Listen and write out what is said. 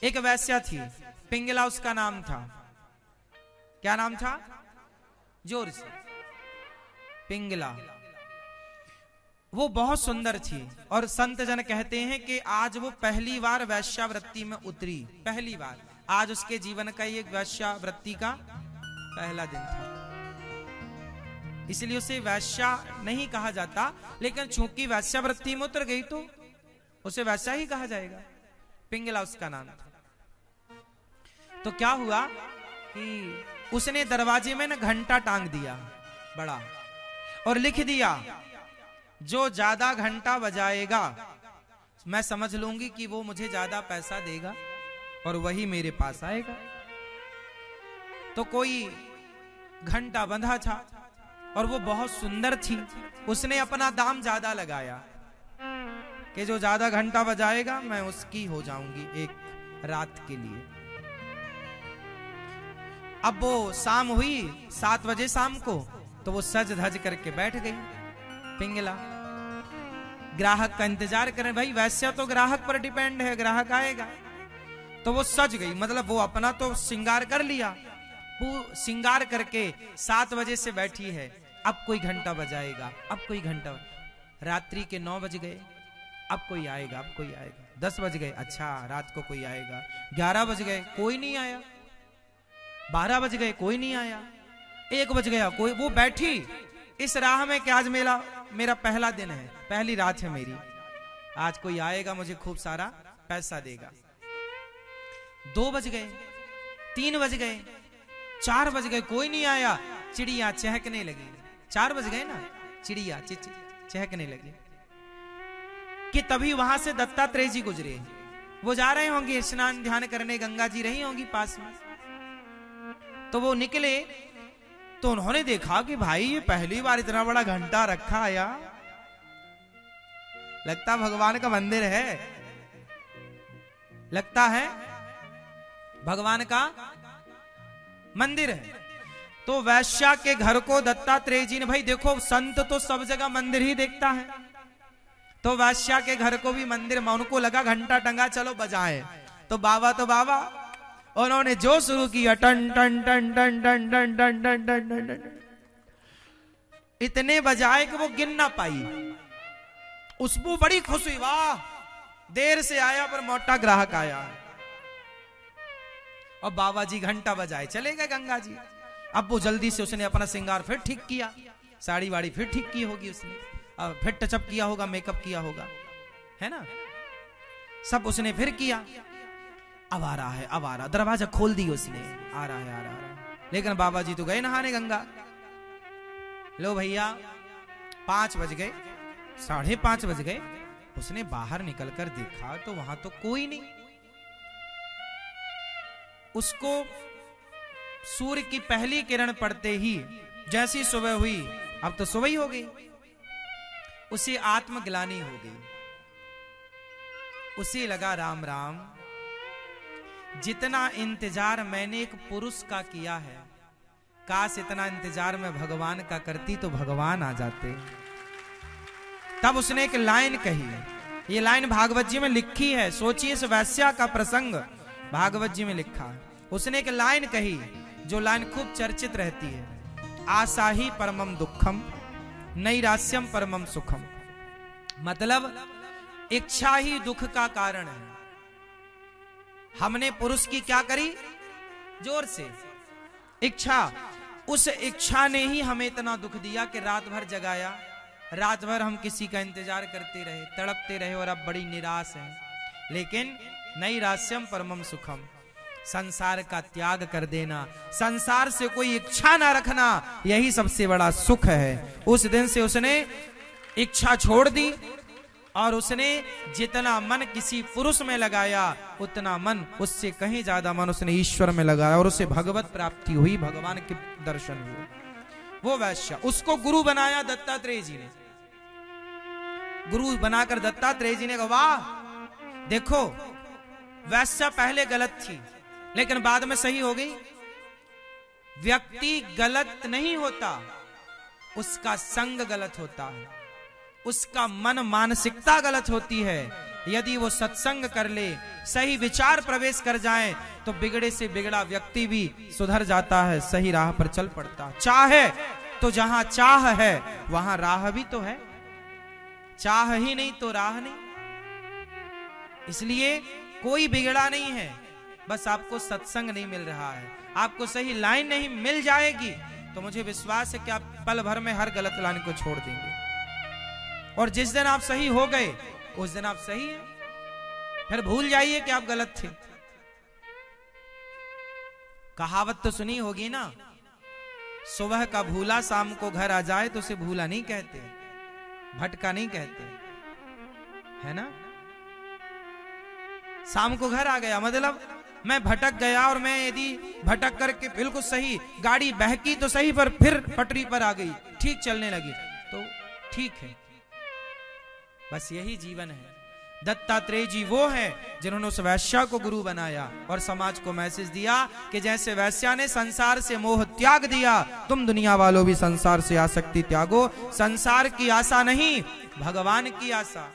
एक वैश्या थी, पिंगला उसका नाम था। क्या नाम था? जोर से, पिंगला। वो बहुत सुंदर थी और संत जन कहते हैं कि आज वो पहली बार वैश्यावृत्ति में उतरी, पहली बार। आज उसके जीवन का ये वैश्यावृत्ति का पहला दिन था, इसलिए उसे वैश्या नहीं कहा जाता, लेकिन चूंकि वैश्यावृत्ति में उतर गई तो उसे वैश्या ही कहा जाएगा। पिंगला उसका नाम था। तो क्या हुआ कि उसने दरवाजे में ना घंटा टांग दिया बड़ा, और लिख दिया जो ज्यादा घंटा बजाएगा मैं समझ लूंगी कि वो मुझे ज्यादा पैसा देगा और वही मेरे पास आएगा। तो कोई घंटा बंधा था और वो बहुत सुंदर थी, उसने अपना दाम ज्यादा लगाया कि जो ज्यादा घंटा बजाएगा मैं उसकी हो जाऊंगी एक रात के लिए। अब वो शाम हुई 7 बजे शाम को, तो वो सज धज करके बैठ गई पिंगला। ग्राहक का इंतजार करें, भाई वैश्या तो ग्राहक पर डिपेंड है, ग्राहक आएगा। तो वो सज गई, मतलब वो अपना तो श्रृंगार कर लिया, वो श्रृंगार करके 7 बजे से बैठी है। अब कोई घंटा बजाएगा, अब कोई घंटा। रात्रि के 9 बज गए, अब कोई आएगा, अब कोई आएगा। 10 बज गए, अच्छा रात को कोई आएगा। 11 बज गए, कोई नहीं आया। 12 बज गए, कोई नहीं आया। 1 बज गया, कोई। वो बैठी इस राह में कि आज मेरा पहला दिन है, पहली रात है मेरी, आज कोई आएगा मुझे खूब सारा पैसा देगा। 2 बज गए, 3 बज गए, 4 बज गए, कोई नहीं आया। चिड़िया चहकने लगी। 4 बज गए ना, चिड़िया चहकने लगी कि तभी वहां से दत्तात्रेय जी गुजरे। वो जा रहे होंगे स्नान ध्यान करने, गंगा जी रही होंगी पास में। तो वो निकले तो उन्होंने देखा कि भाई ये पहली बार इतना बड़ा घंटा रखा आया, लगता भगवान का मंदिर है, लगता है भगवान का मंदिर है। तो वैश्या के घर को दत्तात्रेय जी ने, भाई देखो संत तो सब जगह मंदिर ही देखता है, तो वैश्या के घर को भी मंदिर में। उनको लगा घंटा टंगा, चलो बजाए। तो बाबा उन्होंने जो शुरू किया, टन टन टन टन टन टन टन टन टन टन, इतने बजाए कि वो गिन ना पाई। उसको बड़ी खुश हुई, वाह देर से आया पर मोटा ग्राहक आया। और बाबा जी घंटा बजाए चले गए गंगा जी। अब वो जल्दी से उसने अपना श्रृंगार फिर ठीक किया, साड़ी वाड़ी फिर ठीक की होगी उसने, अब फिर टचअप किया होगा, मेकअप किया होगा, है ना, सब उसने फिर किया। अब आ रहा है, अब आ रहा, दरवाजा खोल दी उसने, आ रहा है, आ रहा है। लेकिन बाबा जी तो गए नहाने गंगा। लो भैया 5 बज गए, 5:30 बज गए। उसने बाहर निकलकर देखा तो वहां तो कोई नहीं। उसको सूर्य की पहली किरण पड़ते ही, जैसी सुबह हुई, अब तो सुबह ही हो गई, उसे आत्मग्लानि हो गई। उसे लगा राम राम, जितना इंतजार मैंने एक पुरुष का किया है, काश इतना इंतजार मैं भगवान का करती तो भगवान आ जाते। तब उसने एक लाइन कही, ये लाइन भागवत जी में लिखी है। सोचिए इस वैश्या का प्रसंग भागवत जी में लिखा है। उसने एक लाइन कही जो लाइन खूब चर्चित रहती है, आशा ही परमम दुखम नैरास्यम परमम सुखम। मतलब इच्छा ही दुख का कारण है। हमने पुरुष की क्या करी? जोर से इच्छा। उस इच्छा ने ही हमें इतना दुख दिया कि रात भर जगाया, रात भर हम किसी का इंतजार करते रहे, तड़पते रहे और अब बड़ी निराश है। लेकिन नैरास्यम परमम सुखम, संसार का त्याग कर देना, संसार से कोई इच्छा ना रखना, यही सबसे बड़ा सुख है। उस दिन से उसने इच्छा छोड़ दी और उसने जितना मन किसी पुरुष में लगाया, उतना मन, उससे कहीं ज्यादा मन उसने ईश्वर में लगाया और उसे भगवत प्राप्ति हुई, भगवान के दर्शन हुए। वो वैश्य, उसको गुरु बनाया दत्तात्रेय जी ने। गुरु बनाकर दत्तात्रेय जी ने कहा, वाह देखो वैश्य पहले गलत थी लेकिन बाद में सही हो गई। व्यक्ति गलत नहीं होता, उसका संग गलत होता है। उसका मन मानसिकता गलत होती है। यदि वो सत्संग कर ले, सही विचार प्रवेश कर जाए, तो बिगड़े से बिगड़ा व्यक्ति भी सुधर जाता है, सही राह पर चल पड़ता। चाहे तो जहां चाह है वहां राह भी तो है, चाह ही नहीं तो राह नहीं। इसलिए कोई बिगड़ा नहीं है, बस आपको सत्संग नहीं मिल रहा है, आपको सही लाइन नहीं मिल जाएगी तो मुझे विश्वास है कि आप पल भर में हर गलत लाइन को छोड़ देंगे। और जिस दिन आप सही हो गए उस दिन आप सही हैं, फिर भूल जाइए कि आप गलत थे। कहावत तो सुनी होगी ना, सुबह का भूला शाम को घर आ जाए तो उसे भूला नहीं कहते, भटका नहीं कहते, है ना। शाम को घर आ गया मतलब मैं भटक गया, और मैं यदि भटक करके बिल्कुल सही गाड़ी बहकी तो सही, पर फिर पटरी पर आ गई, ठीक चलने लगी तो ठीक है। बस यही जीवन है। दत्तात्रेय जी वो हैं जिन्होंने उस वैश्या को गुरु बनाया और समाज को मैसेज दिया कि जैसे वैश्या ने संसार से मोह त्याग दिया, तुम दुनिया वालों भी संसार से आसक्ति त्यागो। संसार की आशा नहीं, भगवान की आशा।